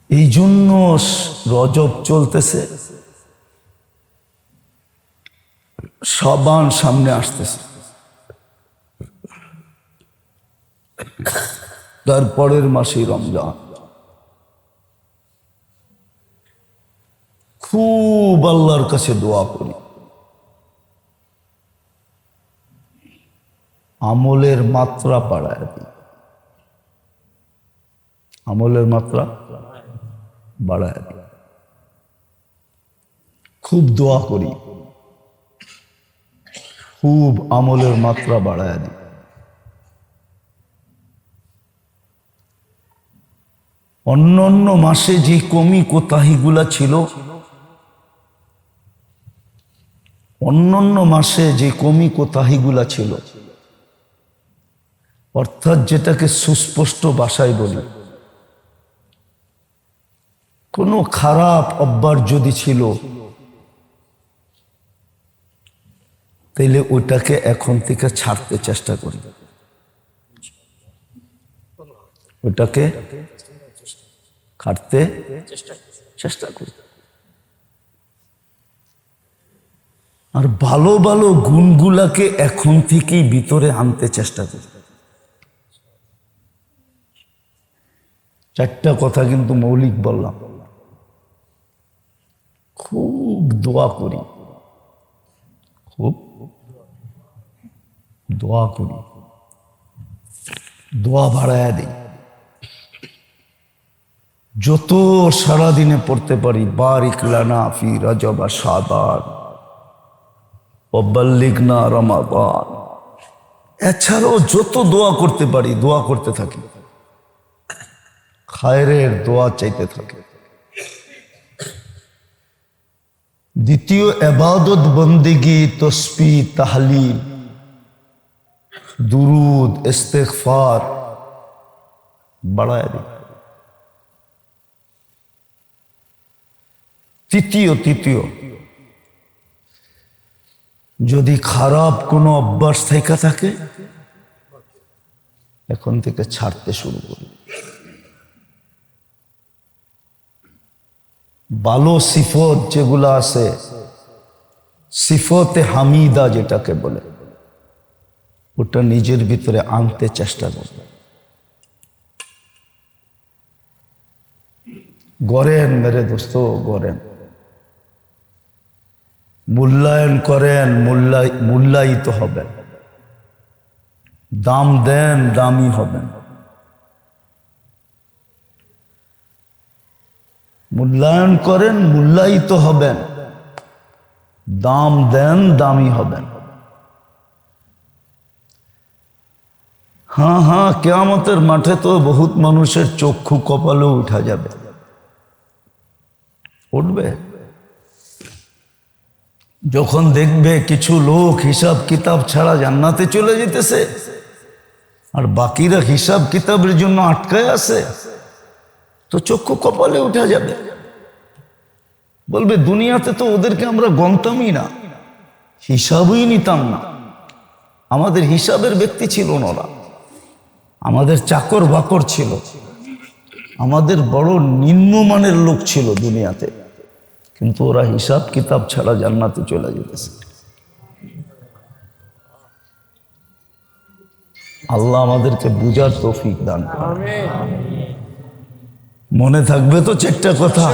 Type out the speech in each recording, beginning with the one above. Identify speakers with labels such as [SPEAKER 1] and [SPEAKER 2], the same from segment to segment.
[SPEAKER 1] এই জন্য রজব চলতেছে, শাবান সামনে আসতেছে, তারপরের মাসেই রমজান। খুব আল্লাহর কাছে দোয়া করি, আমলের মাত্রা বাড়ায় দিই, আমলের মাত্রা বাড়ায় দিই। খুব দোয়া করি, খুব আমলের মাত্রা বাড়ায় দিই। অন্য অন্য মাসে যে কমি কোতাহিগুলা ছিল, অন্যান্য মাসে যে কমি কোতাহিগুলা ছিল, অর্থাৎ যেটাকে সুস্পষ্ট ভাষায় বলি, কোনো খারাপ অভ্যাস যদি ছিল, তাইলে ওইটাকে এখন থেকে ছাড়তে চেষ্টা করি, ওইটাকে কাটতে চেষ্টা করি। আর ভালো ভালো গুণগুলাকে এখন থেকেই ভিতরে আনতে চেষ্টা করি। চারটা কথা কিন্তু মৌলিক বললাম। খুব দোয়া করি, খুব দোয়া করি, দোয়া বাড়ায় দিই। যত সারাদিনে পড়তে পারি, বারিক লানা ফি রজব শাবান ওয়া বাল্লিগনা রমাদান, এছাড়াও যত দোয়া করতে পারি দোয়া করতে থাকি, খায়রের দোয়া চাইতে থাকি। দ্বিতীয় ইবাদত বন্দেগি, তসবিহ, তাহলিল, দুরুদ, ইস্তিগফার বাড়ায় দিই। তৃতীয় যদি খারাপ কোনো অভ্যাস থেকে থাকে, এখন থেকে ছাড়তে শুরু করি। ভালো সিফত যেগুলো আছে, সিফতে হামিদা যেটাকে বলে, ওটা নিজের ভিতরে আনতে চেষ্টা করবে। গড়েন মেরে দোস্ত, গড়েন, মূল্যায়ন করেন, মূল্যায়িত হবেন। দাম দেন, দামি হবেন। মূল্যায়ন করেন, মূল্যায়িত হবেন। দাম দেন, দামি হবেন। হ্যাঁ, কিয়ামতের মাঠে তো বহুত মানুষের চক্ষু কপালে উঠা যাবে, উঠবে। যখন দেখবে কিছু লোক হিসাব কিতাব ছাড়া জান্নাতে চলে যেতেছে, আর বাকিরা হিসাব কিতাবের জন্য আটকায় আছে, তো চক্ষু কপালে উঠা যাবে। বলবে দুনিয়াতে তো ওদেরকে আমরা গণতামই না, হিসাবই নিতাম না, আমাদের হিসাবের ব্যক্তি ছিল ওরা, আমাদের চাকর বাকর ছিল, আমাদের বড় নিম্নমানের লোক ছিল দুনিয়াতে, কিন্তু ওরা হিসাব কিতাব ছাড়া জান্নাতে চলে যেতেছে। আল্লাহ আমাদেরকে বুঝার তৌফিক দান করেন। মনে থাকবে তো চারটা কথা?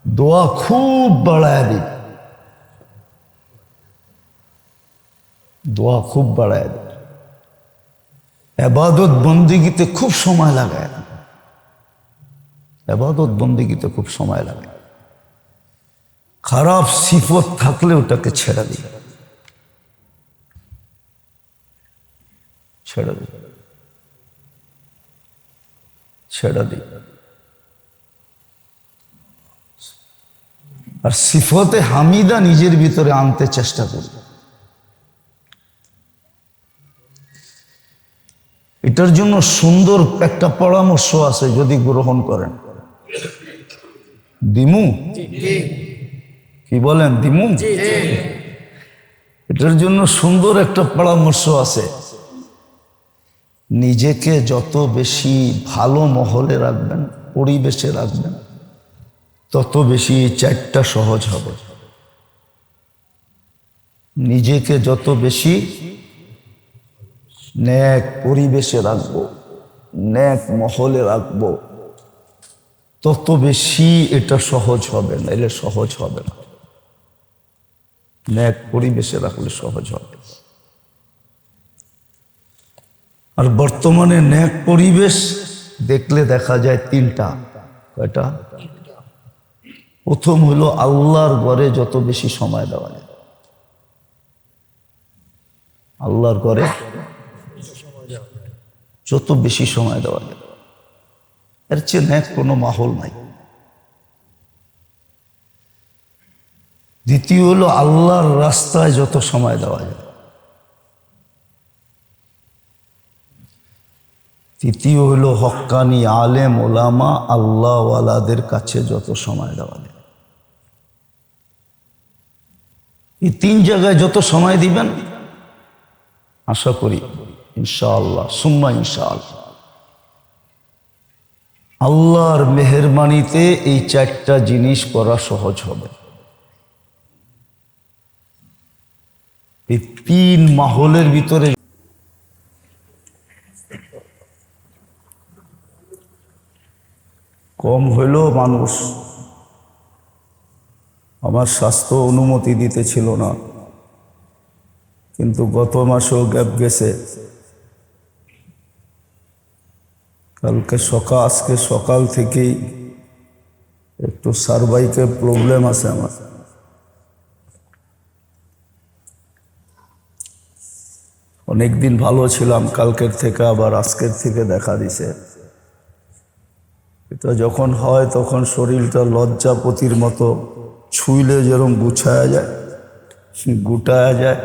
[SPEAKER 1] দোয়া খুব বাড়ায় দিই, দোয়া খুব বাড়ায় দিই। ইবাদত বন্দেগীতে খুব সময় লাগায়, ইবাদত বন্দেগীতে খুব সময় লাগে। খারাপ সিফত থাকলে ওটাকে ছেড়ে দিই, ছেড়ে দিই, ছেড়ে দিই। আর সিফতে হামিদা নিজের ভিতরে আনতে চেষ্টা করি। এটার জন্য সুন্দর একটা পরামর্শ আছে, যদি গ্রহণ করেন। দিমু? কি বলেন, দিমু? এটার জন্য সুন্দর একটা পরামর্শ আছে। নিজেকে যত বেশি ভালো মহলে রাখবেন, পরিবেশে রাখবেন, তত বেশি এই চারটা সহজ হবে। নিজেকে যত বেশি ন্যাক পরিবেশে রাখবো, ন্যাক মহলে রাখবো, তত বেশি এটা সহজ হবে, নাইলে সহজ হবে না। ন্যাক পরিবেশে রাখলে সহজ হবে। আর বর্তমানে ন্যাক পরিবেশ দেখলে দেখা যায় তিনটা। কয়টা? প্রথম হলো আল্লাহর ঘরে যত বেশি সময় দেওয়া যায়। আল্লাহর ঘরে যত বেশি সময় দেওয়া যায়, এর চেয়ে ন্যাক কোনো মাহল নাই। দ্বিতীয় হলো আল্লাহর রাস্তায় যত সময় দেওয়া যায়। তৃতীয় হলো হক্কানি আলেম ওলামা আল্লাহওয়ালাদের কাছে যত সময় দেওয়া যায়। এই তিন জায়গায় যত সময় দিবেন, আশা করি ইনশাআল্লাহ সুম্মা ইনশাআল্লাহ আল্লাহর মেহেরবানিতে এই চারটা জিনিস করা সহজ হবে। এই তিন মাহলের ভিতরে কম হইলেও মানুষ, আমার স্বাস্থ্য অনুমতি দিতেছিল না, কিন্তু গত মাসেও গ্যাপ গেছে। আজকে সকাল থেকেই একটু সার্ভাইকেল প্রবলেম আছে আমার। অনেকদিন ভালো ছিলাম, কালকের থেকে আবার আজকের থেকে দেখা দিছে। এটা যখন হয় তখন শরীরটা লজ্জাপতির মতো ছুঁইলে যেরকম গুছায়া যায়, গুটায়া যায়,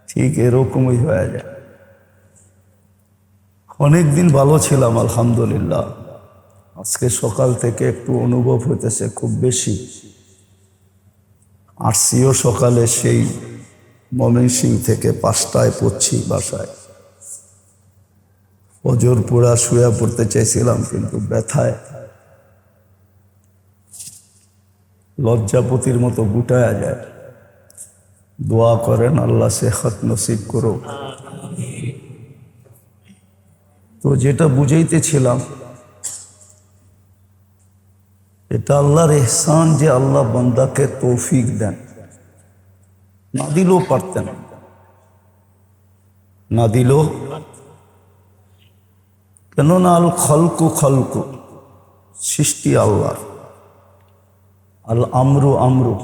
[SPEAKER 1] ঠিক এরকমই হয়ে যায়। অনেকদিন ভালো ছিলাম আলহামদুলিল্লাহ, আজকে সকাল থেকে একটু অনুভব হইতেছে খুব বেশি। আসছিও সকালে সেই ময়মনসিংহ থেকে 5টায় পড়ছি বাসায়। ফজর পুরা শুয়ে পড়তে চাইছিলাম, কিন্তু ব্যথায় লজ্জাপতির মতো গুটায়া যায়। দোয়া করেন আল্লাহ সেহত নসিব করো। তো যেটা বুঝাইতেছিলাম, এটা আল্লাহর ইহসান যে আল্লাহ বান্দাকে তৌফিক দেন। না দিলেও পারতেন, না দিলেও, কেননা আল খলকু খলকু, সৃষ্টি আল্লাহর, আল আমরু আমরু,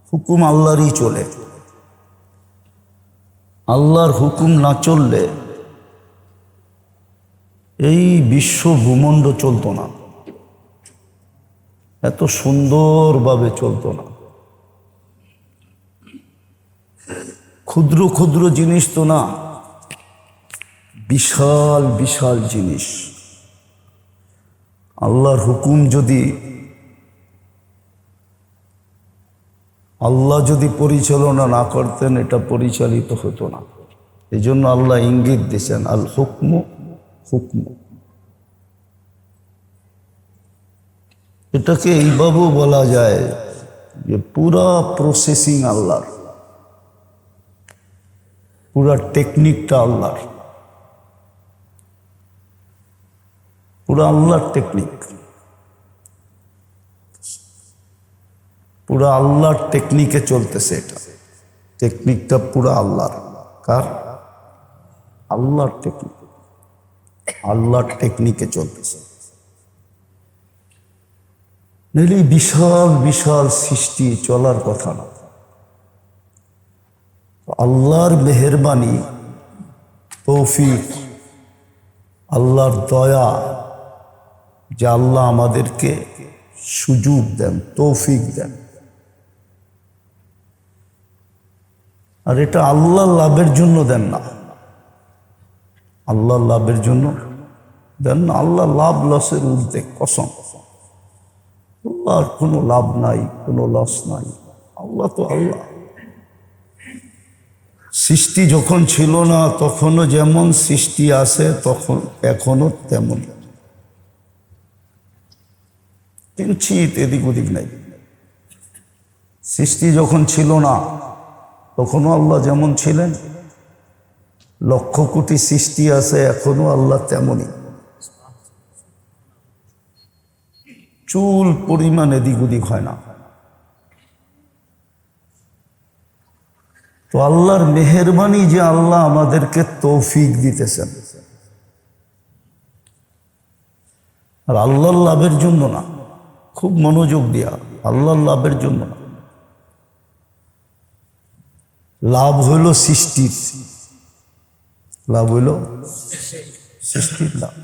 [SPEAKER 1] হুকুম আল্লাহরই চলে। আল্লাহর হুকুম না চললে এই বিশ্ব ভূমণ্ড চলতো না, এত সুন্দরভাবে চলতো না। ক্ষুদ্র ক্ষুদ্র জিনিস তো না, বিশাল বিশাল জিনিস। আল্লাহর হুকুম যদি, আল্লাহ যদি পরিচালনা না করতেন, এটা পরিচালিত হতো না। এই জন্য আল্লাহ ইঙ্গিত দিয়েছেন আল হুকমু হুকমু। এটাকে এইভাবেও বলা যায় যে পুরা প্রসেসিং আল্লাহর, পুরা টেকনিকটা আল্লাহর, পুরা আল্লাহর টেকনিক, পুরা আল্লাহর টেকনিকে চলতেছে। এটা টেকনিকটা পুরা আল্লাহর। কার? আল্লাহর টেকনিক, আল্লাহর টেকনিকে চলতেছে। নইলে বিশাল বিশাল সৃষ্টি চলার কথা না। আল্লাহর মেহেরবানি, তৌফিক, আল্লাহর দয়া, যে আল্লাহ আমাদেরকে সুযোগ দেন, তৌফিক দেন। আর এটা আল্লাহ লাভের জন্য দেন না, আল্লাহ লাভের জন্য দেন না। আল্লাহ লাভ লসের ঊর্ধ্বে, কসম। আল্লাহর কোনো লাভ নাই, কোনো লস নাই। আল্লাহ তো আল্লাহ। সৃষ্টি যখন ছিল না তখনও যেমন সৃষ্টি আছে তখন এখনো তেমন, কিঞ্চিত এদিক ওদিক নাই। সৃষ্টি যখন ছিল না তখনও আল্লাহ যেমন ছিলেন, লক্ষ কোটি সৃষ্টি আছে এখনো আল্লাহ তেমনই, চুল পরিমাণ এদিক ওদিক হয় না। তো আল্লাহর মেহেরবানি যে আল্লাহ আমাদেরকে তৌফিক দিতেছেন, আর আল্লাহর লাভের জন্য না, খুব মনোযোগ দিয়া, আল্লাহর লাভের জন্য না। লাভ হইল সৃষ্টির, লাভ হইল সৃষ্টির লাভ।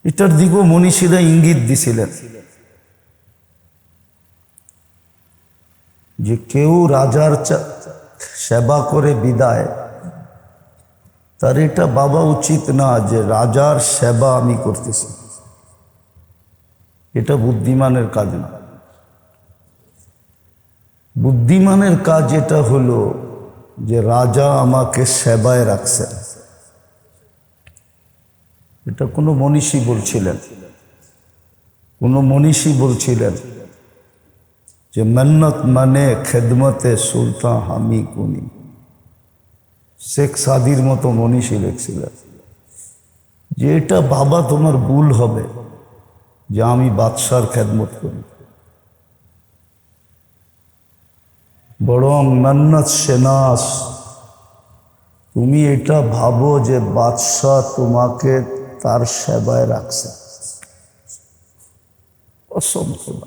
[SPEAKER 1] এটার দিকেও মনীষীরা ইঙ্গিত দিছিলেন যে কেউ রাজার সেবা করে বিদায়, তার এটা ভাবা উচিত না যে রাজার সেবা আমি করতেছি, এটা বুদ্ধিমানের কাজ না। বুদ্ধিমানের কাজ এটা হলো যে রাজা আমাকে সেবায় রাখছে। এটা কোনো মনীষী বলছিলেন, কোনো মনীষী বলছিলেন যে মন্নত মানে খেদমতে সুলতান হামি কুনি। শেখ সাদির মতো মনীষী লিখছিলেন যে এটা বাবা তোমার ভুল হবে যে আমি বাদশার খেদমত করি, বরং মন্নত সেনাস, তুমি এটা ভাবো যে বাদশাহ তোমাকে তার সেবায় রাখছে। অসম্ভব।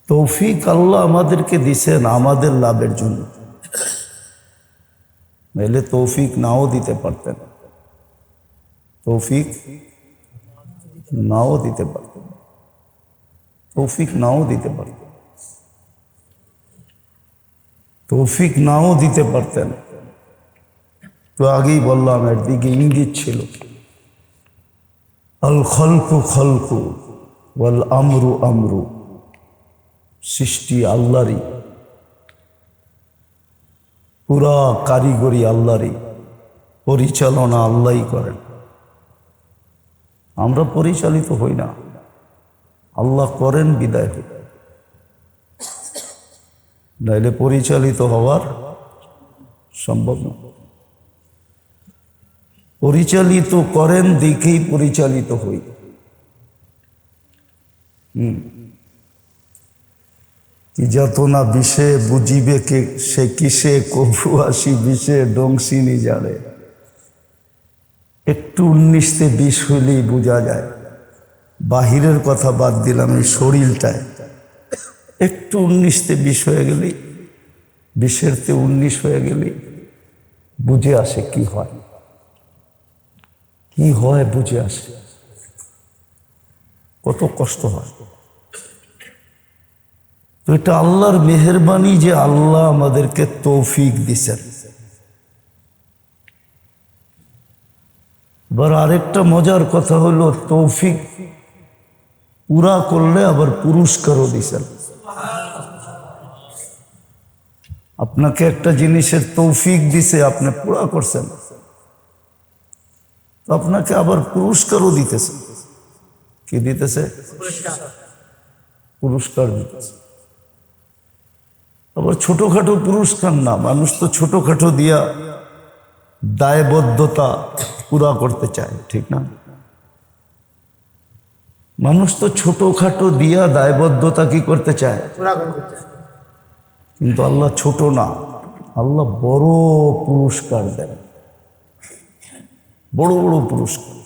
[SPEAKER 1] তৌফিক আল্লাহ আমাদেরকে দিছেন আমাদের লাভের জন্য, নাহলে তৌফিক নাও দিতে পারতেন, তৌফিক নাও দিতে পারতেন, তৌফিক নাও দিতে পারতেন, তৌফিক নাও দিতে পারতেন। তো আগেই বললাম এর দিকে ইঙ্গিত ছিল। আল খলকু খলকু ওয়াল আমরু আমরু, সৃষ্টি আল্লাহরই, পুরা কারিগরি আল্লাহরই, পরিচালনা আল্লাহই করেন। আমরা পরিচালিত হই না, আল্লাহ করেন বিদায় হই, নাইলে পরিচালিত হওয়ার সম্ভব না। পরিচালিত করেন দেখেই পরিচালিত হই। কি যাতনা বিষে বুঝিবে কে সে কিসে, কভু আসি বিষে ডংসিনি জানে। একটু 19-20 হইলেই বোঝা যায়। বাহিরের কথা বাদ দিলাম, এই শরীরটায় একটু 19-20 হয়ে গেলেই, 20-19 হয়ে গেলেই বুঝে আসে কি হয়, কি হয় বুঝে আসে, কত কষ্ট হয়। তো এটা আল্লাহর মেহেরবানি যে আল্লাহ আমাদেরকে তৌফিক দিছেন। এবার আরেকটা মজার কথা হলো, তৌফিক পুরা করলে আবার পুরস্কারও দিছেন। আপনাকে একটা জিনিসের তৌফিক দিছে, আপনি পুরা করছেন, তো আপনাকে আবার পুরস্কারও দিতেছে। কি দিতেছে? পুরস্কার দিতেছে। আবার ছোটখাটো পুরস্কার না, মানুষ তো ছোটখাটো দিয়া দায়বদ্ধতা পুরা করতে চায়, ঠিক না? মানুষ তো ছোটখাটো দিয়া দায়বদ্ধতা কি করতে চায়? কিন্তু আল্লাহ ছোট না, আল্লাহ বড় পুরস্কার দেন, বড় বড় পুরস্কার।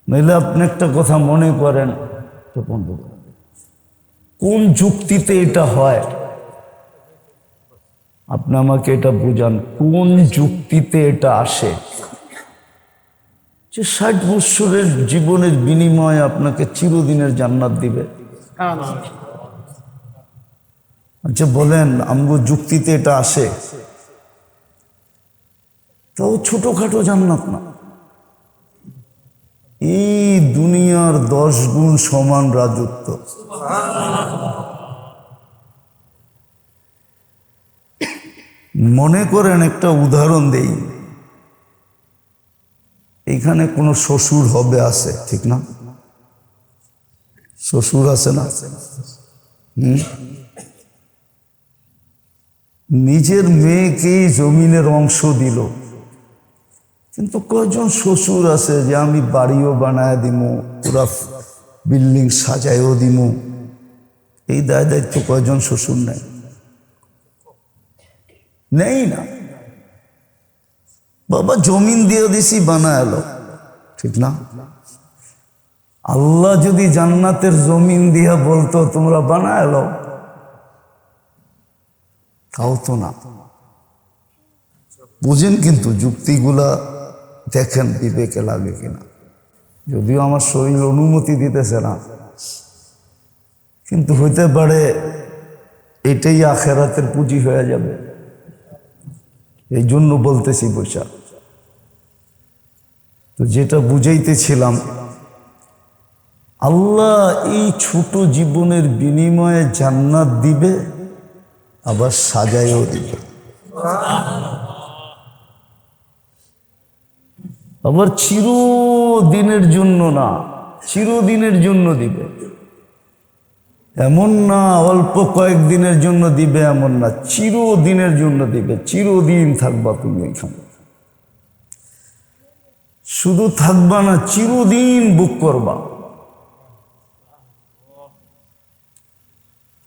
[SPEAKER 1] নইলে আপনি একটা কথা মনে করেন, কোন যুক্তিতে এটা হয়? আপনি আমাকে এটা বুঝান, কোন যুক্তিতে এটা আসে যে 60 বছরের জীবনের বিনিময়ে আপনাকে চিরদিনের জান্নাত দিবে? আচ্ছা বলেন, আমগো যুক্তিতে এটা আসে? তাও ছোটখাটো জান্নাত না, এই দুনিয়ার 10 গুণ সমান রাজত্ব। মনে করেন একটা উদাহরণ দেই, এখানে কোনো শ্বশুর হবে আছে, ঠিক না? শ্বশুর আছে না? নিজের মেয়েকেই জমিনের অংশ দিল, কিন্তু কয়জন শ্বশুর আছে যে আমি বাড়িও বানায় দিমু, পুরা বিল্ডিং সাজাইও দিমু? এই দায় দায়িত্ব কয়জন শ্বশুর নেই? নেই না। বাবা জমিন দিয়ে দিছি, বানায় এলো, ঠিক না? আল্লাহ যদি জান্নাতের জমিন দিয়া বলতো তোমরা বানায় এলো, তাও তো না। বুঝেন কিন্তু যুক্তিগুলা দেখেন বিবেকে লাগে কিনা। যদিও আমার শরীর অনুমতি দিতেছে না, কিন্তু হইতে পারে এটাই আখেরাতের পুঁজি হয়ে যাবে, এই জন্য বলতেছি বৈশা। তো যেটা বুঝাইতেছিলাম, আল্লাহ এই ছোট জীবনের বিনিময়ে জান্নাত দিবে, আবার সাজাইও দিবে, আবার চিরদিনের জন্য না, চিরদিনের জন্য দিবে। এমন না অল্প কয়েকদিনের জন্য দিবে, এমন না, চিরদিনের জন্য দিবে। চিরদিন থাকবা তুমি এখানে, শুধু থাকবা না, চিরদিন বুক করবা।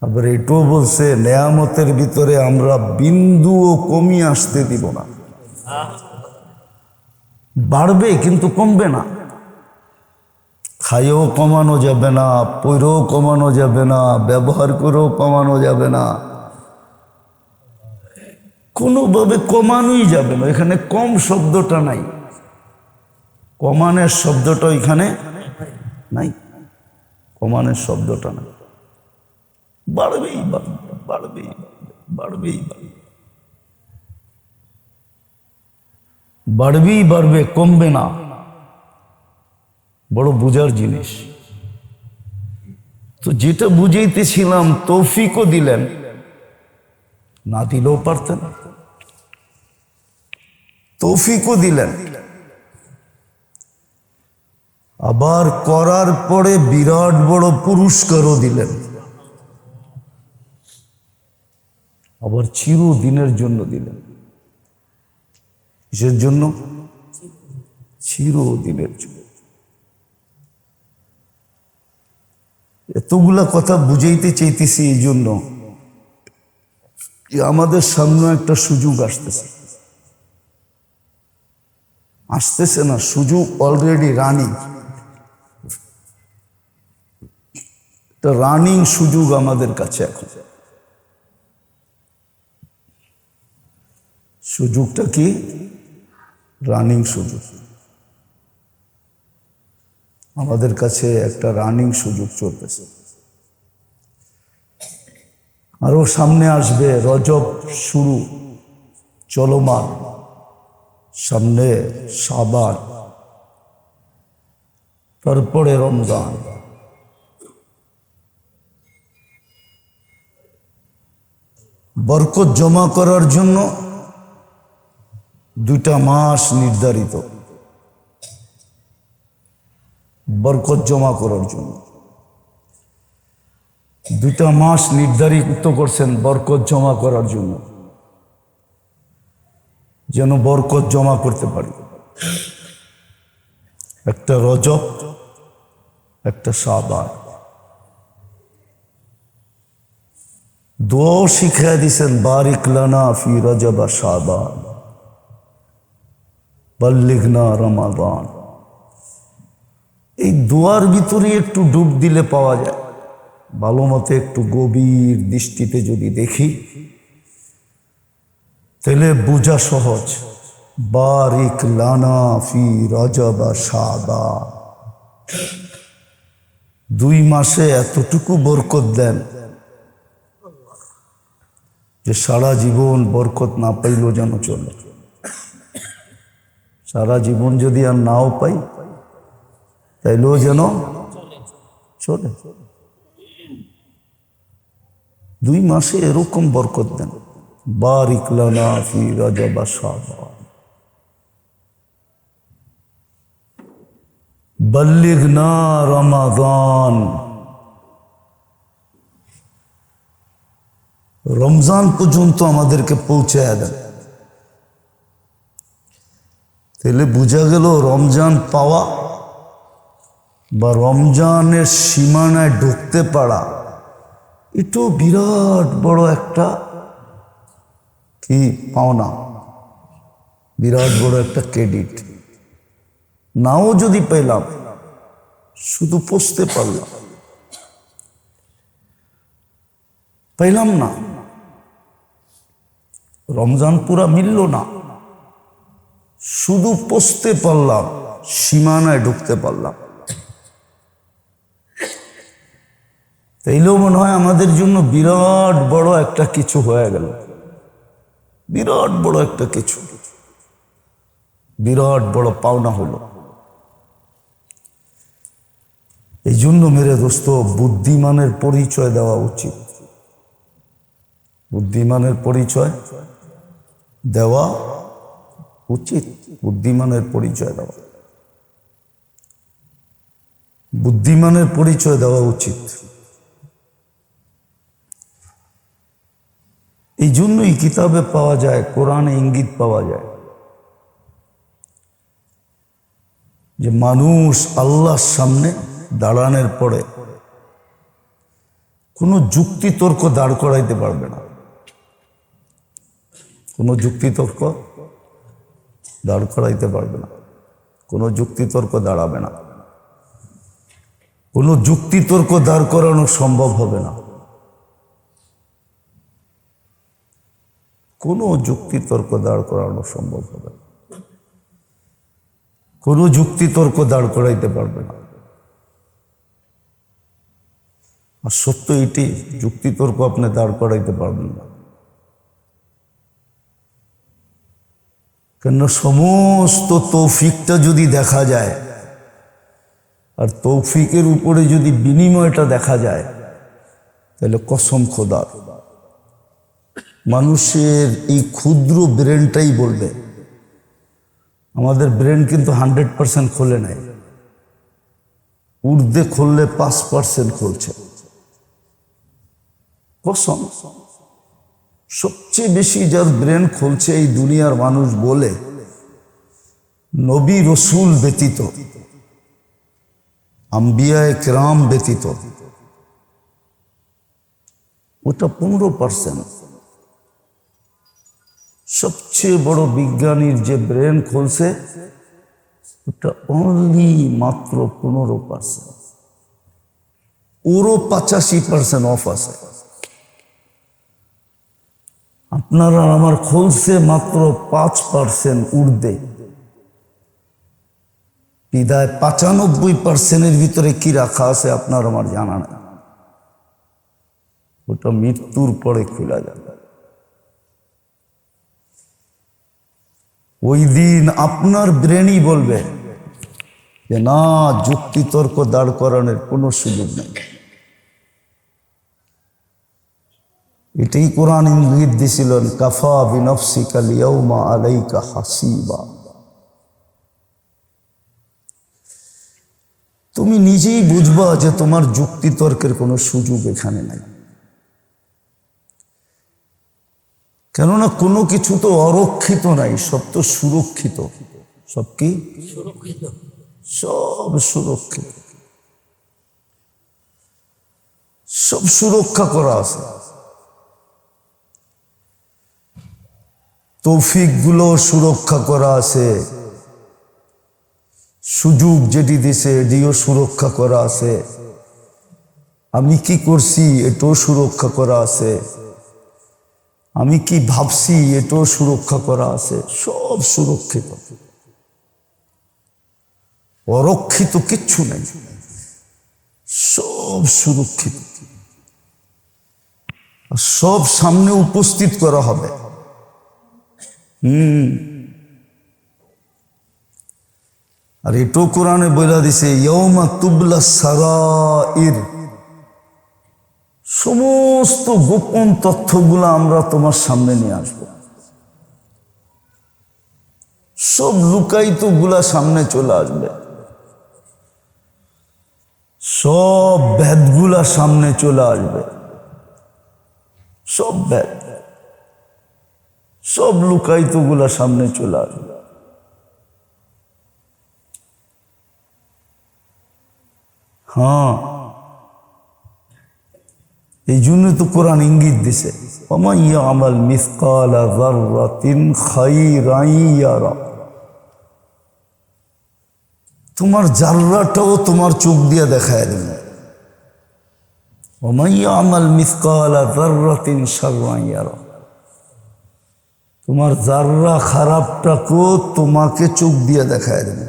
[SPEAKER 1] আবার এটাও বলছে নেয়ামতের ভিতরে আমরা বিন্দুও কমি আসতে দিব না। বাড়বে কিন্তু কমবে না। খাইও কমানো যাবে না, পরেও কমানো যাবে না, ব্যবহার করেও কমানো যাবে না, কোনোভাবে কমানোই যাবে না। এখানে কম শব্দটা নাই, কমানের শব্দটা এখানে নাই, কমানের শব্দটা নাই। বাড়বেই বাড়বে, বাড়বেই বাড়বেই বাড়বে, বাড়বেই বাড়বে, কমবে না। বড় বুঝার জিনিস। তো যেটা বুঝাইতেছিলাম, তৌফিকও দিলেন, না দিলেও পারতেন, তৌফিকও দিলেন। আবার করার পরে বিরাট বড় পুরস্কারও দিলেন, আবার চিরদিনের জন্য দিলেন। কিসের জন্য? চিরদিনের জন্য। এতগুলা কথা বুঝাইতে চাইতেছি এই জন্য যে আমাদের সামনে একটা সুযোগ আসতেছে, আসতেছে না, সুযোগ অলরেডি রানিং। একটা রানিং সুযোগ আমাদের কাছে এখন। সুযোগটা কি? রানিং সুযোগ। আমাদের কাছে একটা রানিং সুযোগ চলতেছে। আরো সামনে আসবে রজব শুরু, চলমান, সামনে শাবান, তারপরে রমজান। বরকত জমা করার জন্য 2টা মাস নির্ধারিত, বরকত জমা করার জন্য 2টা মাস নির্ধারিত করছেন বরকত জমা করার জন্য, যেন বরকত জমা করতে পারি। একটা রজব, একটা শাবান। দোয়া শিখিয়ে দিছেন, বারিক লানা ফি রজব শাবান বাল্লিগনা রমাদান। এই দোয়ার ভিতরে একটু ডুব দিলে পাওয়া যায়। ভালো মতো একটু গভীর দৃষ্টিতে যদি দেখি, তাহলে বোঝা সহজ। বারিক লানা ফি রজব শাবান, 2 মাসে এতটুকু বরকত দেন যে সারা জীবন বরকত না পাইলেও যেন চলে। সারা জীবন যদি আর নাও পাই, তাইলেও যেন চলে। 2 মাসে এরকম বরকত দেন। বারিক লানা ফি রজব শাবান বল্লিগনা রমাদান। রমজান পর্যন্ত আমাদেরকে পৌঁছায় দেন। তাহলে বোঝা গেল রমজান পাওয়া বা রমজানের সীমানায় ঢুকতে পারা এটাও বিরাট বড় একটা কি পাওনা, বিরাট বড় একটা ক্রেডিট। নাও যদি পেলাম, শুধু পৌঁছতে পারলাম, পেলাম না, রমজান পুরা মিলল না, শুধু পৌঁছতে পারলাম, সীমানায় ঢুকতে পারলাম, তাইলেও মনে হয় আমাদের জন্য বিরাট বড় একটা কিছু হয়ে গেল, বিরাট বড় একটা কিছু, বিরাট বড় পাওনা হলো। এই জন্য মেরে দোস্ত, বুদ্ধিমানের পরিচয় দেওয়া উচিত, বুদ্ধিমানের পরিচয় দেওয়া উচিত, বুদ্ধিমানের পরিচয় দেওয়া, বুদ্ধিমানের পরিচয় দেওয়া উচিত। এই জন্যই কিতাবে পাওয়া যায়, কোরআনে ইঙ্গিত পাওয়া যায় যে মানুষ আল্লাহর সামনে দাঁড়ানোর পরে কোনো যুক্তি তর্ক দাঁড় করাইতে পারবে না, কোনো যুক্তি তর্ক দাঁড় করাইতে পারবে না, কোনো যুক্তি তর্ক দাঁড়াবে না, কোনো যুক্তি তর্ক দাঁড় করানো সম্ভব হবে না, কোনো যুক্তি তর্ক দাঁড় করানো সম্ভব হবে না, কোনো যুক্তি তর্ক দাঁড় করাইতে পারবে না। আর সত্য এটি, যুক্তি তর্ক আপনি দাঁড় করাইতে পারবেন না, কেন সমস্ত তৌফিকটা যদি দেখা যায় আর তৌফিকের উপরে যদি বিনিময়টা দেখা যায়, তাহলে কসম খোদার মানুষের এই ক্ষুদ্র ব্রেনটাই বলবে। আমাদের ব্রেন কিন্তু 100% খোলে নাই, উর্দে খুললে 5% খুলছে। কসম, সবচেয়ে বেশি যার ব্রেন খুলছে এই দুনিয়ার মানুষ বলে নবী রসুল ব্যতীত, আম্বিয়ায়ে কেরাম ব্যতীত, ওটা 15%। সবচেয়ে বড় বিজ্ঞানীর যে ব্রেন খুলছে ওটা অনলি মাত্র 15%, ওরও 85% অফ আছে। আপনারা আমার খুলছে মাত্র 5% উর্দে, বিদায় 95%-এর ভিতরে কি রাখা আছে আপনার আমার জানা নেই, ওটা মৃত্যুর পরে খোলা যাবে। ওই দিন আপনার ব্রেনই বলবে যে না, যুক্তি তর্ক দাঁড় করানোর কোনো সুযোগ নেই। এটাই কোরআন ইঙ্গিত দিছিলেন, কাফা বিনফসিকা লিয়াউমা আলাইকা হাসিবা। তুমি নিজেই বুঝবা যে তোমার যুক্তি তর্কের কোনো সুযোগ এখানে নাই, কেননা কোনো কিছু তো অরক্ষিত নাই, সব তো সুরক্ষিত। সব কি সুরক্ষিত? সব সুরক্ষিত, সব সুরক্ষা করা আছে। তৌফিক গুলো সুরক্ষা করা আছে, সুযোগ যেটি দিছে এটিও সুরক্ষা করা আছে, আমি কি করছি এটাও সুরক্ষা করা আছে, আমি কি ভাবছি এটাও সুরক্ষা করা আছে, সব সুরক্ষিত, অরক্ষিত কিচ্ছু নেই, সব সুরক্ষিত। সব সামনে উপস্থিত করা হবে। আর এটাও কোরআনে বইলা দিছে ইয়াউমা তুবলা সারাইর, সমস্ত গোপন তথ্যগুলো আমরা তোমার সামনে নিয়ে আসব। সব লুকায়িত গুলা সামনে চলে আসবে, সব ভেদগুলা সামনে চলে আসবে, সব ভেদ, সব লুকায়িত গুলা সামনে চলে আসবে। হ্যাঁ, এই জন্য তো কোরআন ইঙ্গিত দিছে, ওমান ইয়ামাল মিসকালা যাররাতিন খাইরান ইয়ারা। তোমার জাররাটাও তোমার চোখ দিয়ে দেখায় দেবে। ওমান ইয়ামাল মিসকালা যাররাতিন শাররান ইয়ারা, তোমার জাররা খারাপটাকেও তোমাকে চোখ দিয়ে দেখায় দেবে।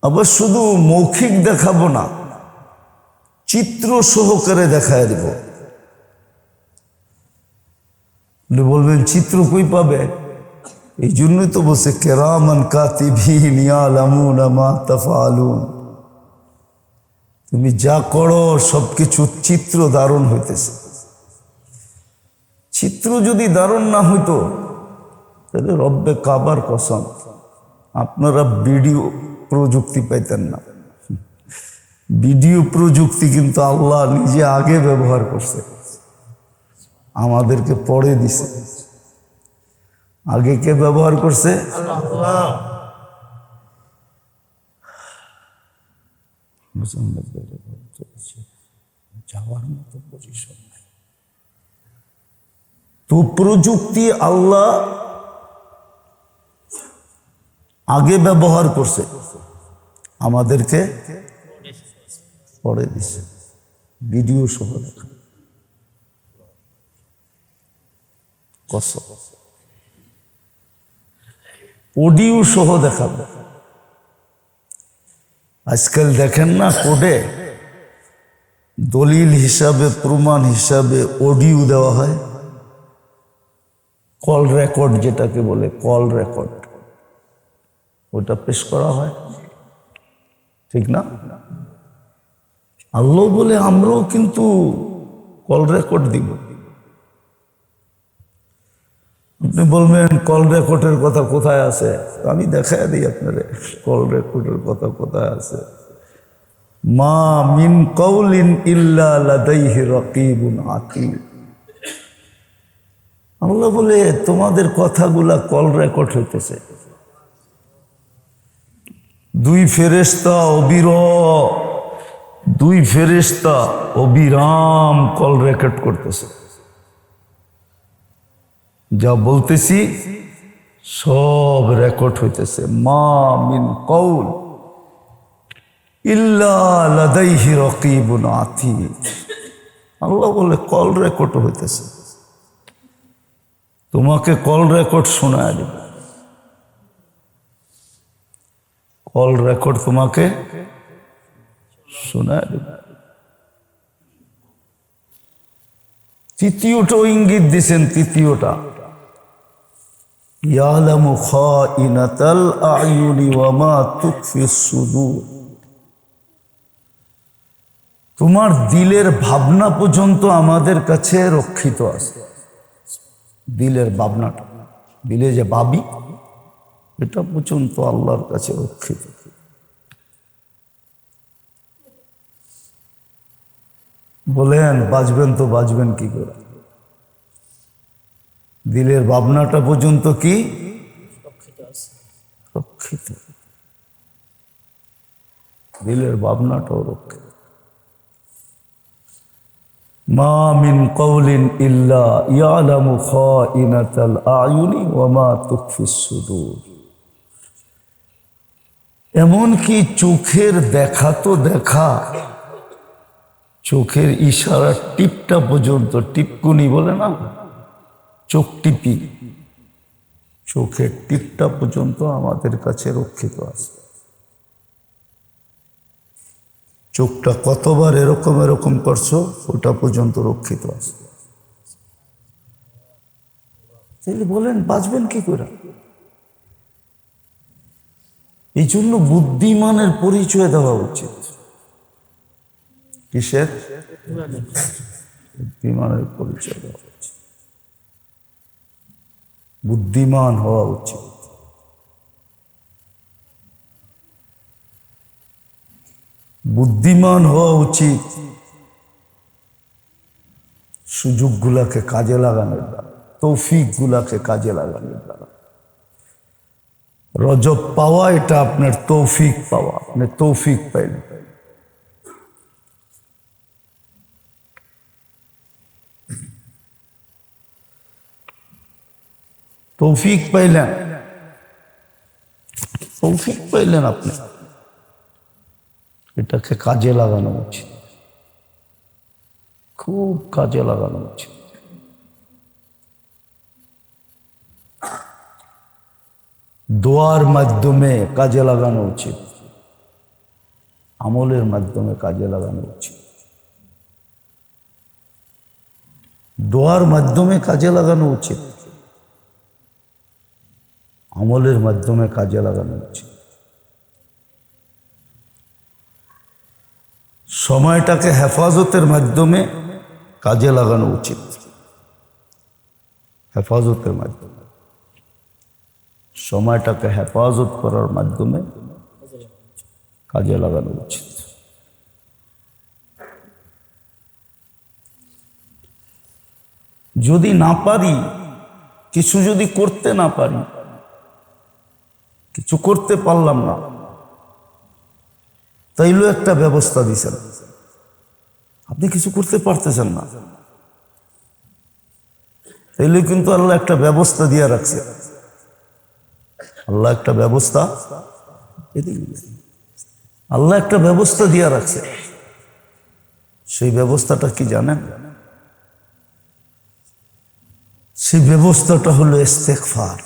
[SPEAKER 1] আবার শুধু মৌখিক দেখাবো না, চিত্র সহকারে দেখায় দেব। বলবেন চিত্র কই পাবে? এই জন্যই তো বলছে কিরামান কাতিবিন ইয়ালামুনা মা তাফআলুন। তুমি যা করো সবকিছু চিত্র দারুণ হইতেছে। চিত্র যদি দারুণ না হইতো তাহলে রব্বে কাবার কসম আপনারা ভিডিও প্রযুক্তি পাইতেন না। ভিডিও প্রযুক্তি কিন্তু আল্লাহ নিজে আগে ব্যবহার করছে, আমাদেরকে পরে দিছে। আগে কে ব্যবহার করছে? আল্লাহ। যাওয়ার মতো পজিশন নাই তো, প্রযুক্তি আল্লাহ আগে ব্যবহার করছে, আমাদেরকে পরে দিছে। ভিডিও সহ দেখা, অডিও সহ দেখাবে। আজকাল দেখেন না কোর্টে দলিল হিসাবে, প্রমাণ হিসাবে অডিও দেওয়া হয়, কল রেকর্ড যেটাকে বলে, কল রেকর্ড, ওটা পেশ করা হয়, ঠিক না? আল্লাহ বলে আমরাও কিন্তু কল রেকর্ড দিব। আপনি বলবেন কল রেকর্ডের কথা কোথায় আছে? আমি দেখাই দিই আপনারে কল রেকর্ডের কথা কোথায় আছে। মা মিন কাউলিন ইল্লা লাদাইহি রাকিবুন আতীদ। আল্লাহ বলে তোমাদের কথাগুলা কল রেকর্ড হইতেছে। দুই ফেরেশতা অবিরাম কল রেকর্ড করতেছে। যা বলতেছি সব রেকর্ড হইতেছে। মা মিন কওল ইল্লা লাদাইহি রাকিবুন আতীদ। আল্লাহ বলে কল রেকর্ড হইতেছে, তোমাকে কল রেকর্ড শোনায় দেবে। কল রেকর্ড তোমাকে শোনায় দেবে। তৃতীয়টাও ইঙ্গিত দিছেন, তৃতীয়টা ইয়ালামু খাইনাতাল আয়ুনি ওয়া মা তুখফিস সুদূর। তোমার দিলের ভাবনা পর্যন্ত আমাদের কাছে রক্ষিত আছে। দিলের ভাবনাটা, দিলে যে ভাবি, এটা পর্যন্ত আল্লাহর কাছে রক্ষিত। বলেন বাঁচবেন তো বাঁচবেন কি করে? দিলের ভাবনাটা পর্যন্ত কি রক্ষিত? দিলের ভাবনাটাও রক্ষিত। মা মিন কওলিন ইল্লা ইয়ালামু খাইনাতাল আয়ুনি ওয়া মা তুখফিস সুদূর। এমনকি চোখের দেখা তো দেখা, চোখের ইশারা টিপটা পর্যন্ত, টিপকুনি বলে না, চোখ টিপি, চোখের টিপটা পর্যন্ত আমাদের কাছে রক্ষিত আছে। চোখটা কতবার এরকম এরকম করছো, ওটা পর্যন্ত রক্ষিত আছে। তাহলে বলেন বাঁচবেন কি করে? এই জন্য বুদ্ধিমানের পরিচয় দেওয়া উচিত। কিসের? বুদ্ধিমানের পরিচয় দেওয়া উচিত, বুদ্ধিমান হওয়া উচিত। বুদ্ধিমান হওয়া উচিত সুযোগগুলাকে কাজে লাগানোর দ্বারা, তৌফিক গুলাকে কাজে লাগানোর দ্বারা। রজব পাওয়া এটা আপনার তৌফিক পাওয়া, আপনি তৌফিক পাইলেন। তৌফিক পাইলেন, তৌফিক পাইলেন আপনি, এটাকে কাজে লাগানো উচিত, খুব কাজে লাগানো উচিত। দোয়ার মাধ্যমে কাজে লাগানো উচিত, আমলের মাধ্যমে কাজে লাগানো উচিত। দোয়ার মাধ্যমে কাজে লাগানো উচিত, আমলের মাধ্যমে কাজে লাগানো উচিত। সময়টাকে হেফাজতের মাধ্যমে কাজে লাগানো উচিত, হেফাজতের মাধ্যমে, সময়টাকে হেফাজত করার মাধ্যমে কাজে লাগানো উচিত। যদি না পারি, কিছু যদি করতে না পারি, কিছু করতে পারলাম না, তাইলেও একটা ব্যবস্থা দিছেন। আপনি কিছু করতে পারতেছেন না, তাইলেও কিন্তু আল্লাহ একটা ব্যবস্থা দিয়ে রাখছে। আল্লাহ একটা ব্যবস্থা, আল্লাহ একটা ব্যবস্থা দিয়ে রাখছে। সেই ব্যবস্থাটা কি জানেন? সেই ব্যবস্থাটা হলো ইস্তেগফার,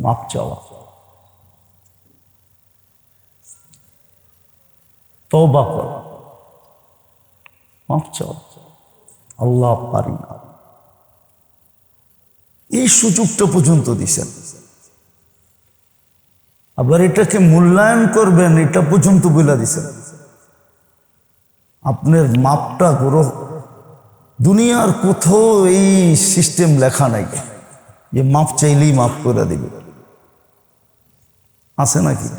[SPEAKER 1] মাপ চাওয়া, তওবা করা, মাপ চাওয়া। আল্লাহ পারি না, এই সুযোগটা পর্যন্ত দিছেন। আবার এটাকে মূল্যায়ন করবেন, এটা পর্যন্ত বলে দিছেন। আপনার মাপটা করো, দুনিয়ার কোথাও এই সিস্টেম লেখা নাই যে মাপ চাইলেই মাফ করে দিবে, আছে নাকি?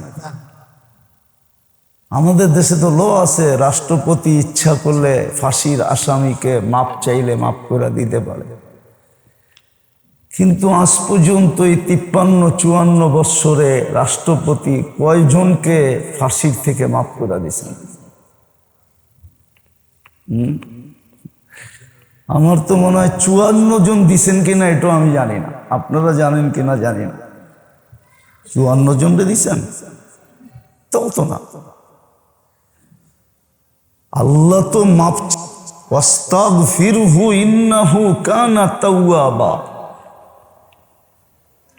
[SPEAKER 1] আমাদের দেশে তো ল আছে, রাষ্ট্রপতি ইচ্ছা করলে ফাঁসির আসামিকে মাপ চাইলে মাফ করে দিতে পারে। কিন্তু আজ পর্যন্ত এই 53-54 বৎসরে রাষ্ট্রপতি কয়জনকে ফাঁসির থেকে মাফ করে দিয়েছেন? আমার তো মনে হয় 54 জন দিছেন কিনা এটাও আমি জানি না, আপনারা জানেন কিনা জানি না। 54 জনকে দিছেন? তাও তো না। আল্লাহ তো মাফ, ওয়াস্তাগফিরহু ইন্নাহু কানা তাওয়াবা,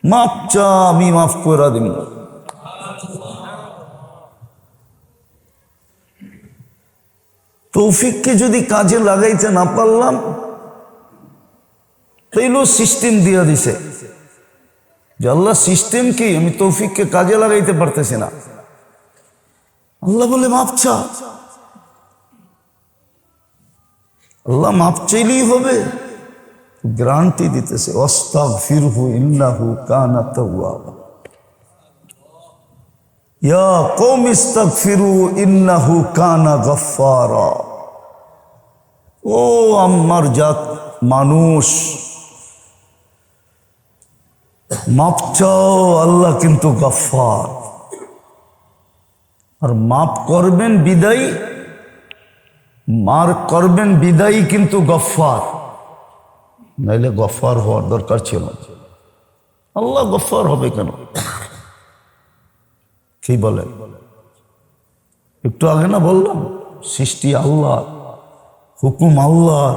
[SPEAKER 1] মাপ চা, আমি মাফ করে দিব। তৌফিককে যদি কাজে লাগাইতে না পারলাম, তাইলেও সিস্টেম দিয়ে দিছে যে আল্লাহ সিস্টেম কি, আমি তৌফিককে কাজে লাগাইতে পারতেছি না। আল্লাহ বলে মাপ চা, আল্লাহ মাপ চাইলেই হবে, গ্যারান্টি দিতেছে ওয়াস্তাগফিরহু ইন্নাহু কানা তাওয়াবা। ইয়া কওমি ইস্তাগফিরু ইন্নাহু কানা গাফফারা। ও আমার জাত মানুষ, মাপ চাও, আল্লাহ কিন্তু গফফার। আর মাপ করবেন বিদায়ী, মার করবেন বিদায়ী কিন্তু গফফার, নাইলে গফফার হওয়ার দরকার ছিল। আল্লাহ গফফার হবে কেন? কি বলে? একটু আগে না বললাম, সৃষ্টি আল্লাহ, হুকুম আল্লাহ,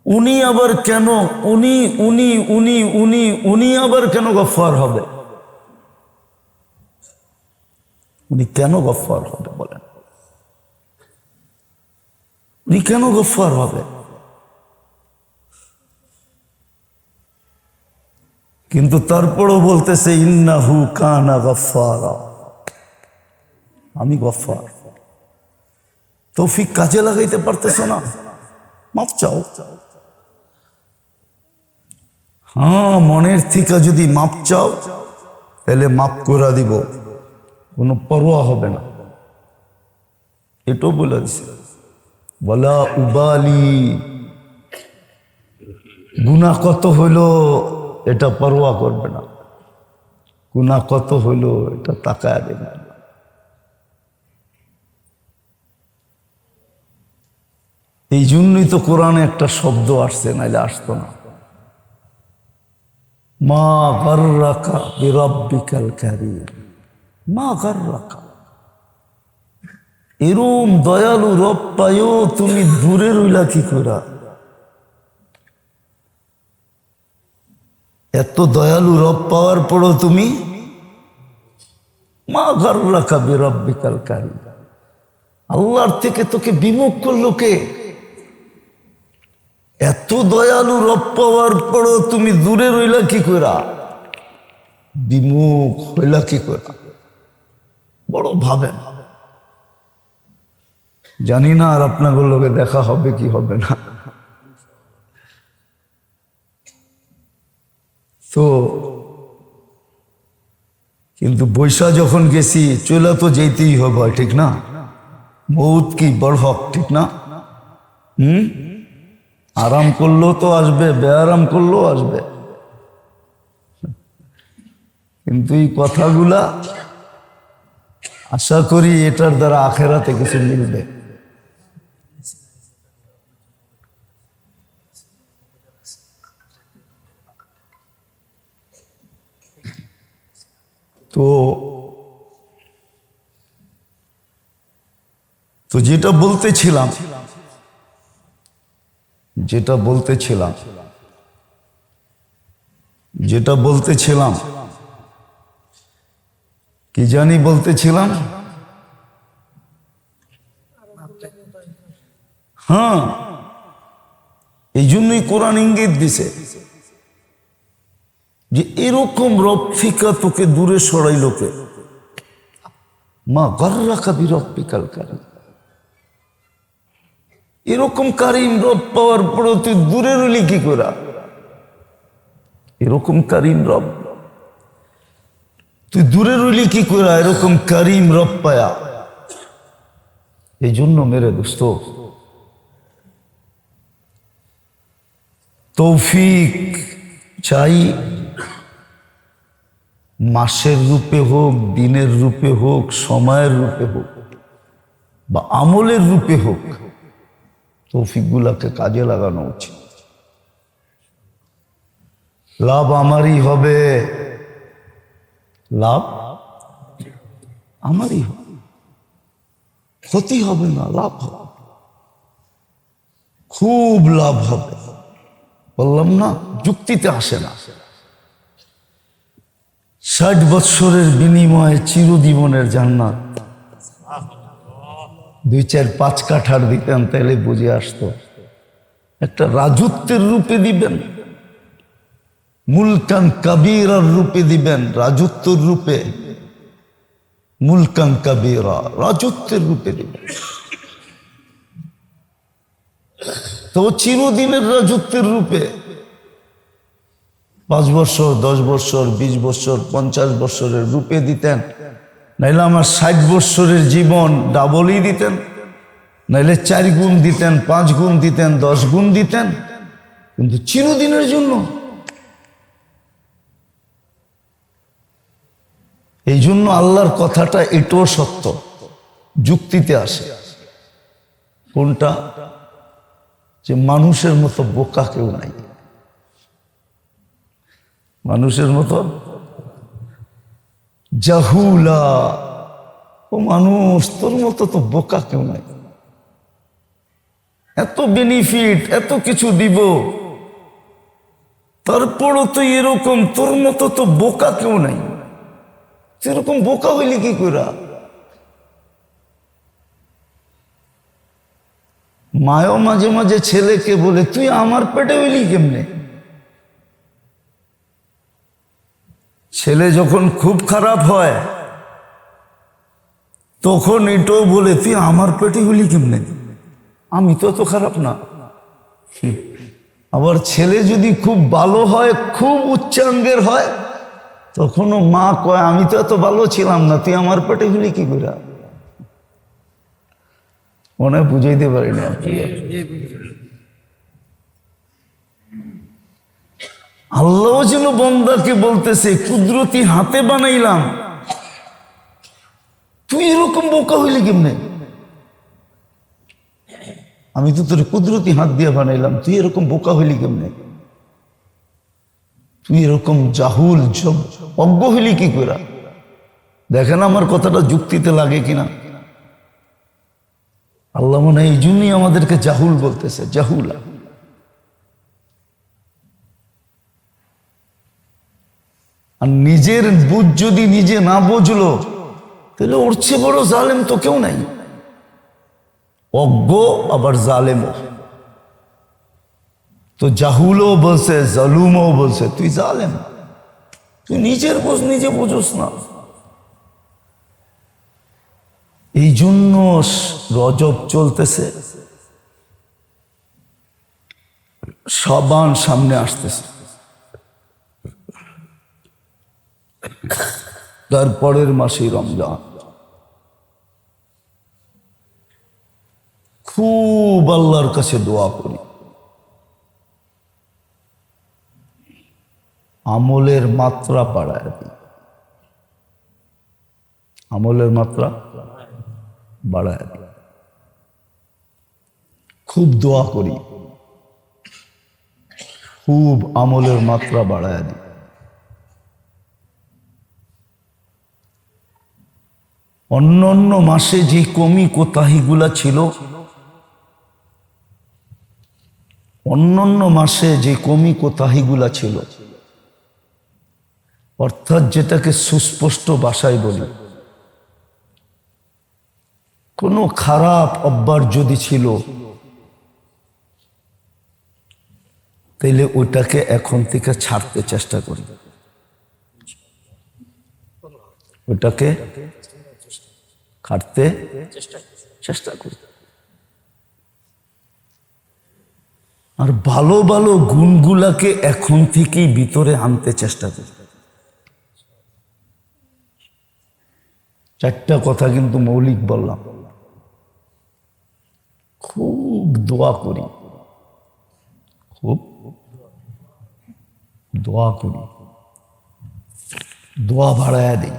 [SPEAKER 1] উনি আবার কেন, উনি উনি উনি উনি উনি আবার কেন গফফার হবে? উনি কেন গফফার হবে বলেন? উনি কেন গফফার হবে? কিন্তু তারপরও বলতেছে ইন্নাহু কানা গফফারা, আমি গফফার। তৌফিক কাজে লাগাইতে পারতেছো না, মাপ চাও। হ্যাঁ, মনের থেকে যদি মাপ চাও তাহলে মাপ করে দিব, কোনো পরোয়া হবে না। এটাও বলে দিছে, বলা উবালি, গুনাহ কত হইলো এটা পরোয়া করবে না, গুনাহ কত হইলো এটা তাকায় দেবে না। এই জন্যই তো কোরআনে একটা শব্দ আসছে, নাইলে আসতো না। মা গাররাকা বিরাব্বিকাল কারীম, মা গাররাকা। এরম দয়ালু রব পায়ও তুমি দূরে রইলা কি করা? এত দয়ালু রব পাওয়ার পরও তুমি মা গাররাকা বিরাব্বিকাল কারীম, আল্লাহর থেকে তোকে বিমুখ করলো কে? এত দয়ালু রব পাওয়ার পরও তুমি দূরে রইলা কি করা, বিমুখ হইলা কি করা? বড় ভাবেন। জানি না আর আপনাদের লোকে দেখা হবে কি হবে না। তো কিন্তু বৈশা যখন গেছি চলে তো যেতেই হবে, ঠিক না? মৌত কি বড় হক, ঠিক না? আরাম করলেও তো আসবে, বেআরাম করলেও আসবে। কিন্তু এই কথাগুলা আশা করি এটার দ্বারা আখেরাতে কিছু মিলবে। তো তো যেটা বলতেছিলাম কি জানি বলতেছিলাম, হ্যাঁ, এই জন্যই কোরআন ইঙ্গিত দিছে যে এরকম রব ফিকা তোকে দূরে সরাইল কে? মা গাররাকা বিরাব্বিকাল কারীম। এরকম কারিম রব পাওয়ার পর তুই দূরে রইলি কি করা? এরকম কারিম রব তুই দূরে রইলি কি করা? এরকম কারিম রব পায়া। এই জন্য মেরে দোস্ত, তৌফিক চাই, মাসের রূপে হোক, দিনের রূপে হোক, সময়ের রূপে হোক, বা আমলের রূপে হোক, তৌফিকগুলাকে কাজে লাগানো উচিত। লাভ আমারই হবে, লাভ আমারই হবে, ক্ষতি হবে না, লাভ হবে, খুব লাভ হবে। বললাম না, যুক্তিতে আসে না। 60 বৎসরের বিনিময়ে চিরজীবনের জান্নাত 2, 4, 5 কাঠার দিতেন তাহলে বুঝে আসতো। একটা রাজত্বের রূপে দিবেন, মুলকান কাবীরার রূপে দিবেন, রাজত্বের রূপে, মুলকান কাবীরা, রাজত্বের রূপে দিবেন। তো চিরদিনের রাজত্বের রূপে 5 বছর, 10 বছর, 20 বছর, 50 বছরের রূপে দিতেন, নাইলে আমার 60 বছরের জীবন ডাবলই দিতেন, নাইলে 4 গুণ দিতেন, 5 গুণ দিতেন, 10 গুণ দিতেন, কিন্তু চিরদিনের জন্য। এই জন্য আল্লাহর কথাটা এটাও সত্য, যুক্তিতে আসে। কোনটা? যে মানুষের মতো বোকা কেউ নাই, মানুষের মতো জাহুলা, ও মানুষ তোর মতো তো বোকা কেউ নাই। এত বেনিফিট, এত কিছু দিব, তারপরও তো এরকম তোর মতো তো বোকা কেউ নাই। সেরকম বোকা হইলি কি কইরা? মায়ও মাঝে মাঝে ছেলেকে বলে, তুই আমার পেটে হইলি কেমনে? ছেলে যখন খুব খারাপ হয় তখন এটাও বলে, তুই আমার পেটে হলি কেমনে, আমি তো এত খারাপ না। আবার ছেলে যদি খুব ভালো হয়, খুব উচ্চাঙ্গের হয়, তখনও মা কয়, আমি তো এত ভালো ছিলাম না, তুই আমার পেটে হলি কি করে। মনে হয় বুঝাইতে পারি না। আল্লাহ যেন বন্দাকে বলতেছে, কুদরতি হাতে বানাইলাম, তুই এরকম বোকা হইলি কেমনে, আমি তো তোর কুদরতি হাত দিয়ে বানাইলাম, তুই এরকম বোকা হইলি কেমনে, তুই এরকম জাহুল অজ্ঞ হইলি কি করে। দেখেন আমার কথাটা যুক্তিতে লাগে কিনা। আল্লাহ মনে হয় এই জন্যই আমাদেরকে জাহুল বলতেছে, জাহুলা। আর নিজের বুঝ যদি নিজে না বুঝলো, তাহলে ওর চেয়ে বড় জালেম তো কেউ নাই। অজ্ঞ আবার জালেমও। তো জাহুলও বলছে, জালুমও বলছে, তুই জালেম, তুই নিজের বুঝ নিজে বুঝোস না। এই জন্য রজব চলতেছে, শাবান সামনে আসতেছে, তারপরের মাসে রমজান। খুব আল্লাহর কাছে দোয়া করি, আমলের মাত্রা বাড়ায় দিই, আমলের মাত্রা বাড়ায় দিই। খুব দোয়া করি, খুব আমলের মাত্রা বাড়ায় দিই। অন্য অন্য মাসে যে কমি কোতাহিগুলা ছিল, অন্যান্য মাসে যে কমি কোতাহিগুলা ছিল, অর্থাৎ যেটাকে সুস্পষ্ট ভাষায় বলি, কোনো খারাপ অভ্যাস যদি ছিল, তাইলে ওইটাকে এখন থেকে ছাড়তে চেষ্টা করি, ওইটাকে কাটতে চেষ্টা করি। আর ভালো ভালো গুণগুলাকে এখন থেকেই ভিতরে আনতে চেষ্টা করি। চারটা কথা কিন্তু মৌলিক বললাম। খুব দোয়া করি, খুব দোয়া করি, দোয়া বাড়ায় দিই।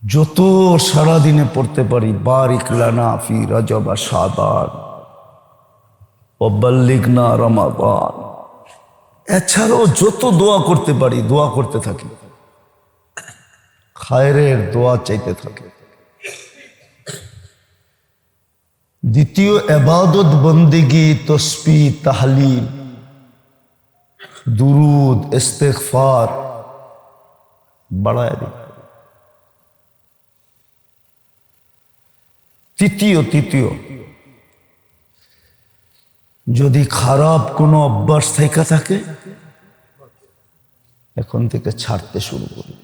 [SPEAKER 1] যত সারাদিনে পড়তে পারি, বারিক লানা ফি রজব শাবান ওয়া বাল্লিগনা রমাদান, এছাড়াও যত দোয়া করতে পারি দোয়া করতে থাকি, খায়রের দোয়া চাইতে থাকি। দ্বিতীয় ইবাদত বন্দেগি, তসবিহ, তাহলিল, দুরুদ, ইস্তিগফার বাড়ায় দিই। তৃতীয় যদি খারাপ কোনো অভ্যাস থেকে থাকে, এখন থেকে ছাড়তে শুরু করি।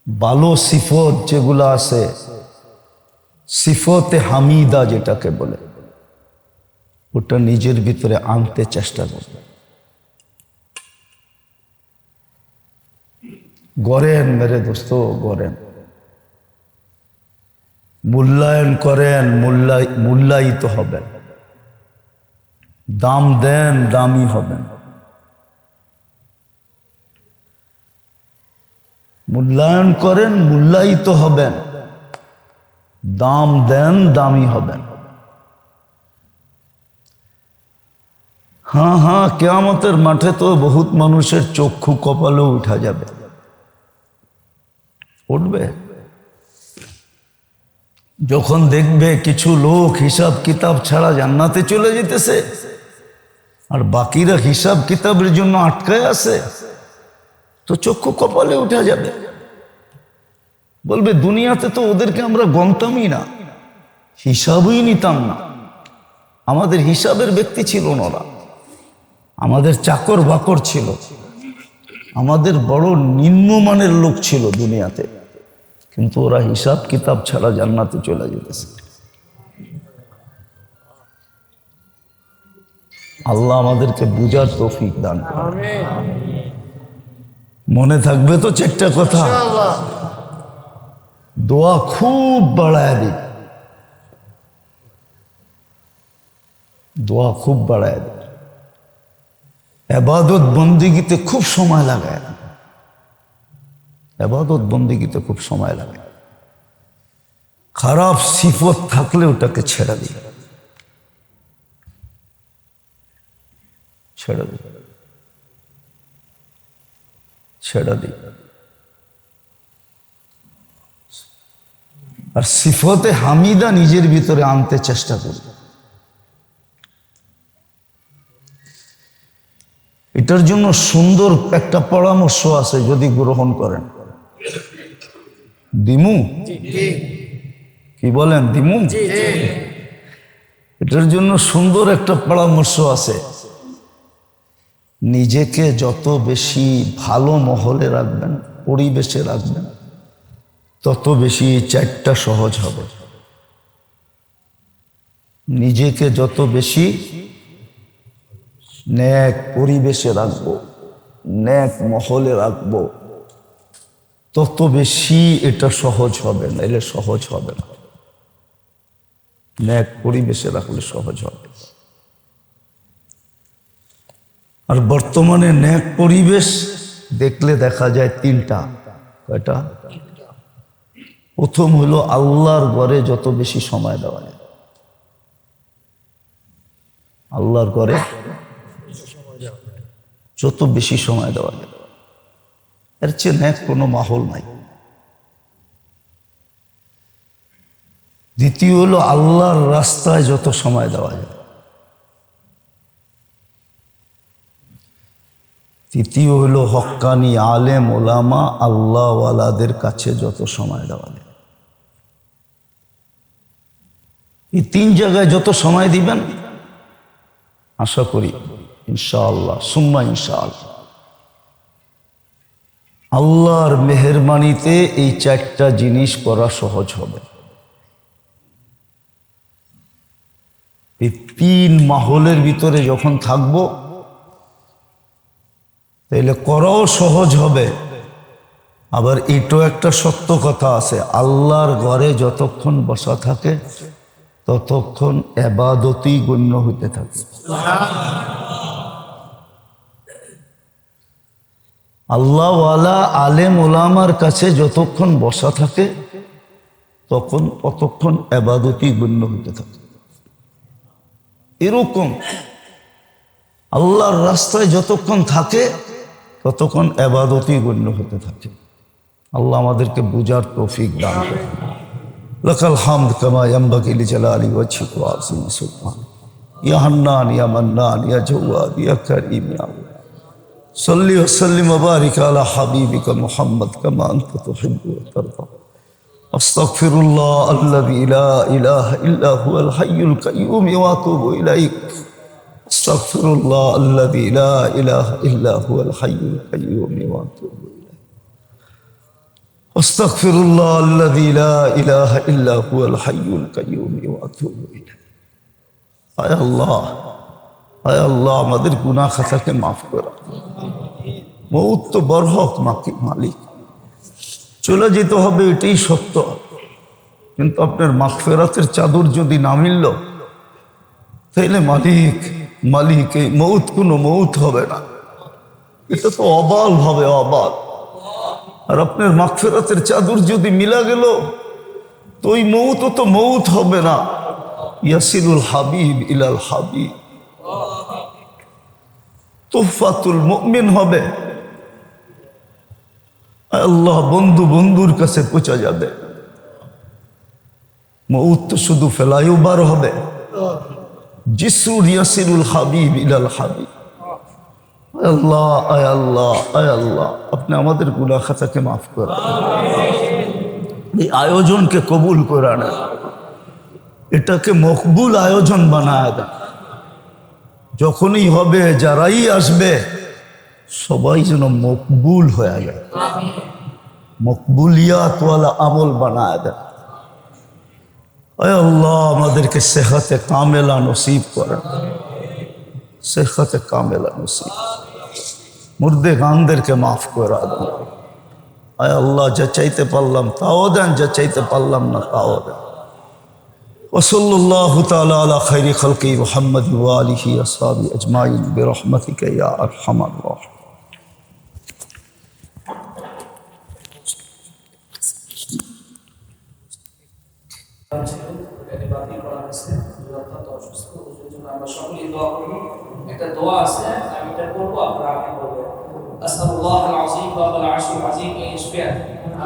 [SPEAKER 1] ভালো সিফত যেগুলো আছে, সিফতে হামিদা যেটাকে বলে, ওটা নিজের ভিতরে আনতে চেষ্টা করি। গড়েন মেরে দোস্ত, গড়েন, মূল্যায়ন করেন, মূল্যায়িত হবেন, দাম দেন, দামি হবেন। মূল্যায়ন করেন, মূল্যায়িত হবেন, দাম দেন, দামি হবেন। হ্যাঁ, কিয়ামতের মাঠে তো বহুত মানুষের চক্ষু কপালেও উঠা যাবে, উঠবে। যখন দেখবে কিছু লোক হিসাব কিতাব ছাড়া জান্নাতে চলে যেতেছে, আর বাকিরা হিসাব কিতাবের জন্য আটকায় আছে, তো চক্ষু কপালে উঠা যাবে। বলবে, দুনিয়াতে তো ওদেরকে আমরা গণতামই না, হিসাবই নিতাম না, আমাদের হিসাবের ব্যক্তি ছিল না ওরা। আমাদের চাকর বাকর ছিল, আমাদের বড় নিম্নমানের লোক ছিল দুনিয়াতে, কিন্তু ওরা হিসাব কিতাব ছাড়া জান্নাতে চলে যেতেছে। আল্লাহ আমাদেরকে বুঝার তৌফিক দান করুন। মনে থাকবে তো চারটা কথা? দোয়া খুব বাড়ায় দিন, দোয়া খুব বাড়ায় দিন। এবাদত বন্দিগিতে খুব সময় লাগায়, এবাদত বন্দিগিতে খুব সময় লাগে। খারাপ সিফত থাকলে ওটাকে ছেড়ে দিন, ছেড়ে দিন, ছেড়ে দিন। আর সিফতে হামিদা নিজের ভিতরে আনতে চেষ্টা করি। এটার জন্য সুন্দর একটা পরামর্শ আছে, যদি গ্রহণ করেন। দিমু কি বলেন? দিমু। এটার জন্য সুন্দর একটা পরামর্শ আছে। নিজেকে যত বেশি ভালো মহলে রাখবেন, পরিবেশে রাখবেন, তত বেশি এই চারটা সহজ হবে। নিজেকে যত বেশি নেক পরিবেশে রাখবো, নেক মহলে রাখবো, তত বেশি এটা সহজ হবে, না এলে সহজ হবে না। নেক পরিবেশে রাখলে সহজ হবে। আর বর্তমানে নেক পরিবেশ দেখলে দেখা যায় তিনটা। কয়টা? প্রথম হলো আল্লাহর ঘরে যত বেশি সময় দেওয়া যায়, আল্লাহর ঘরে যত বেশি সময় দেওয়া যায়, এর চেয়ে নেক কোনো মাহল নাই। দ্বিতীয় হলো আল্লাহর রাস্তায় যত সময় দেওয়া যায়। তৃতীয় হলো হক্কানি আলেম ওলামা আল্লাহওয়ালাদের কাছে যত সময় দেওয়া যায়। এই তিন জায়গায় যত সময় দিবেন, আশা করি ইনশাআল্লাহ সুম্মা ইনশাআল্লাহ আল্লাহর মেহেরবানিতে এই চারটা জিনিস করা সহজ হবে। এই তিন মাহলের ভিতরে যখন থাকবো, তাইলে করাও সহজ হবে। আবার এটাও একটা সত্য কথা আছে, আল্লাহর ঘরে যতক্ষণ বসা থাকে ততক্ষণ ইবাদতই গণ্য হইতে থাকে। আল্লাহওয়ালা আলেম ওলামার কাছে যতক্ষণ বসা থাকে ততক্ষণ ইবাদতই গণ্য হইতে থাকে। এরকম আল্লাহর রাস্তায় যতক্ষণ থাকে ততক্ষণ ইবাদতই গণ্য হতে থাকে। আল্লাহ আমাদেরকে বুঝার তৌফিক দান করুন। লাকাল হামদ কামা ইয়ানবাগি লিজালালি ওয়াজহিকা ওয়া আযীমি সুবহানাক। ইয়া হান্নান ইয়া মান্নান ইয়া জাওয়াদ ইয়া কারীম ইয়া আল্লাহ। সাল্লি ওয়া সাল্লিম ওয়া বারিক আলা হাবিবিকা মুহাম্মদ কামা আনতা তুহিব্বু ওয়া তারদা। আস্তাগফিরুল্লাহ আল্লাযী লা ইলাহা ইল্লা হুয়াল হাইয়ুল কাইয়্যুম ওয়া আতুবু ইলাইহি। আস্তাগফিরুল্লাহ আল্লাযী লা ইলাহা ইল্লা হুয়াল হাইয়ুল কাইয়্যুম ওয়া আতুবু ইলাইহি। আস্তাগফিরুল্লাহ আল্লাযী লা ইলাহা ইল্লা হুয়াল হাইয়ুল কাইয়্যুম ওয়া আতুবু ইলাইহি। আয় আল্লাহ, আয় আল্লাহ, আমাদের গুনাহ খাতাকে মাফ করো। মওত তো বরহক মালিক, চলে যেতে হবে, এটাই সত্য। কিন্তু আপনার মাগফিরাতের চাদর যদি না মিলল, তাইলে মালিক এই মৌত কোনো মৌত হবে না, এটা তো অবাল হবে, অবাল। আর আপনার মাগফিরাতের চাদর যদি মিলা গেল, তো ওই মৌত তো মৌত হবে না, ইয়াসিলুল হাবিব ইলাল হাবিব, তুহফাতুল মুমিন হবে। আল্লাহ, বন্ধু বন্ধুর কাছে পৌঁছা যাবে। মৌত তো শুধু ফেলাইবার হবে, জিসরুল ইয়াসিরুল হাবিব ইলাল হাবিব। আল্লাহ, আয় আল্লাহ, আয় আল্লাহ, আপনি আমাদের গুনাহ খাতাকে মাফ করেন, এই আয়োজনকে কবুল করে নেন, এটাকে মকবুল আয়োজন বানায় দেন। যখনই হবে যারাই আসবে সবাই যেন মকবুল হয়ে যায়, মকবুলিয়াত ওয়ালা আমল বানায় দেয়। আয় আল্লাহ আমাদেরকে সেহতে কামেলা নসিব করেন, সেহতে কামেলা নসিব। মুর্দে গানদেরকে মাফ করে দেন। আয় আল্লাহ যা চাইতে পারলাম তাও দেন, যা চাইতে পারলাম না তাও দেন। وصلى الله تعالى على خير خلقه محمد وآله وصحبه أجمعين برحمتك يا أرحم الراحمين.
[SPEAKER 2] একটা দোয়া আছে আমি এটা করব আপনারা আমিন বলবেন আস্তাগফিরুল্লাহ আল-আযীম রাব্বুল আরশিল আযীম আন ইয়াশফিয়া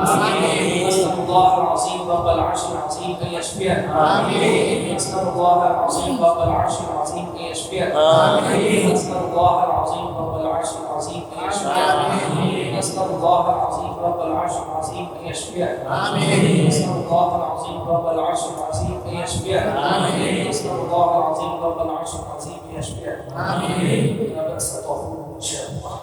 [SPEAKER 2] আমিন আস্তাগফিরুল্লাহ আল-আযীম রাব্বুল আরশিল আযীম আন ইয়াশফিয়া আমিন আস্তাগফিরুল্লাহ আল-আযীম রাব্বুল আরশিল আযীম আন ইয়াশফিয়া আমিন আস্তাগফিরুল্লাহ আল-আযীম রাব্বুল আরশিল আযীম আন ইয়াশফিয়া আমিন আস্তাগফিরুল্লাহ আল-আযীম রাব্বুল আরশিল আযীম আন ইয়াশফিয়া আমিন আস্তাগফিরুল্লাহ আল-আযীম রাব্বুল আরশিল আযীম আন ইয়াশফিয়া আমিন আস্তাগফিরুল্লাহ আল-আযীম রাব্বুল আরশিল আযীম আন ইয়াশফিয়া আমিন لا بأس طهور إن شاء الله